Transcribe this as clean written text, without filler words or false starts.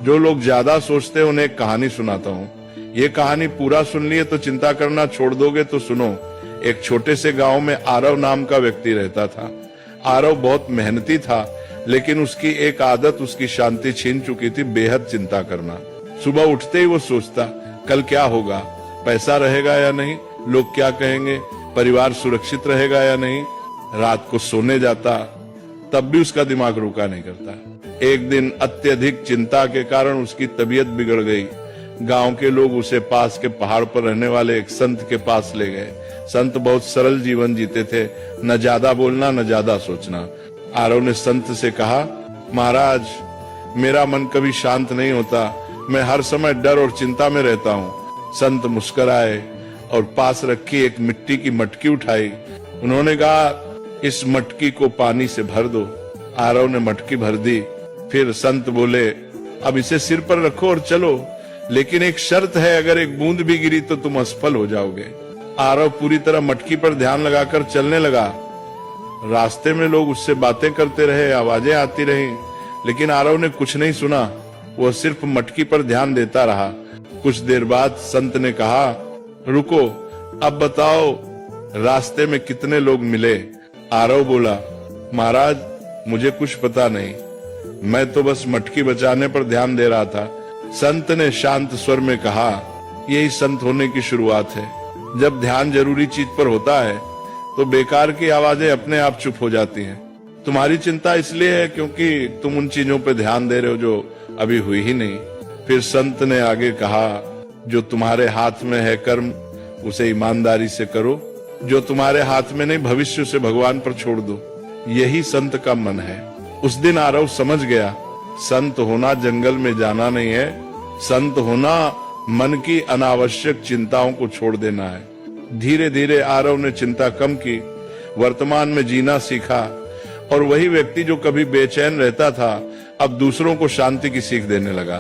जो लोग ज्यादा सोचते हैं उन्हें एक कहानी सुनाता हूँ। ये कहानी पूरा सुन लिए तो चिंता करना छोड़ दोगे तो सुनो। एक छोटे से गांव में आरव नाम का व्यक्ति रहता था। आरव बहुत मेहनती था, लेकिन उसकी एक आदत उसकी शांति छीन चुकी थी, बेहद चिंता करना। सुबह उठते ही वो सोचता, कल क्या होगा, पैसा रहेगा या नहीं, लोग क्या कहेंगे, परिवार सुरक्षित रहेगा या नहीं। रात को सोने जाता, तब भी उसका दिमाग रुका नहीं करता। एक दिन अत्यधिक चिंता के कारण उसकी तबीयत बिगड़ गई। गांव के लोग उसे पास के पहाड़ पर रहने वाले एक संत के पास ले गए। संत बहुत सरल जीवन जीते थे, न ज्यादा बोलना न ज्यादा सोचना। आरव ने संत से कहा, महाराज, मेरा मन कभी शांत नहीं होता, मैं हर समय डर और चिंता में रहता हूँ। संत मुस्कुराए और पास रखी एक मिट्टी की मटकी उठाई। उन्होंने कहा, इस मटकी को पानी से भर दो। आरव ने मटकी भर दी। फिर संत बोले, अब इसे सिर पर रखो और चलो, लेकिन एक शर्त है, अगर एक बूंद भी गिरी तो तुम असफल हो जाओगे। आरव पूरी तरह मटकी पर ध्यान लगाकर चलने लगा। रास्ते में लोग उससे बातें करते रहे, आवाजें आती रहीं, लेकिन आरव ने कुछ नहीं सुना। वह सिर्फ मटकी पर ध्यान देता रहा। कुछ देर बाद संत ने कहा, रुको, अब बताओ रास्ते में कितने लोग मिले। आरव बोला, महाराज, मुझे कुछ पता नहीं, मैं तो बस मटकी बचाने पर ध्यान दे रहा था। संत ने शांत स्वर में कहा, यही संत होने की शुरुआत है। जब ध्यान जरूरी चीज पर होता है तो बेकार की आवाजें अपने आप चुप हो जाती हैं। तुम्हारी चिंता इसलिए है क्योंकि तुम उन चीजों पर ध्यान दे रहे हो जो अभी हुई ही नहीं। फिर संत ने आगे कहा, जो तुम्हारे हाथ में है कर्म, उसे ईमानदारी से करो। जो तुम्हारे हाथ में नहीं, भविष्य से भगवान पर छोड़ दो। यही संत का मन है। उस दिन आरव समझ गया, संत होना जंगल में जाना नहीं है, संत होना मन की अनावश्यक चिंताओं को छोड़ देना है। धीरे धीरे आरव ने चिंता कम की, वर्तमान में जीना सीखा, और वही व्यक्ति जो कभी बेचैन रहता था अब दूसरों को शांति की सीख देने लगा।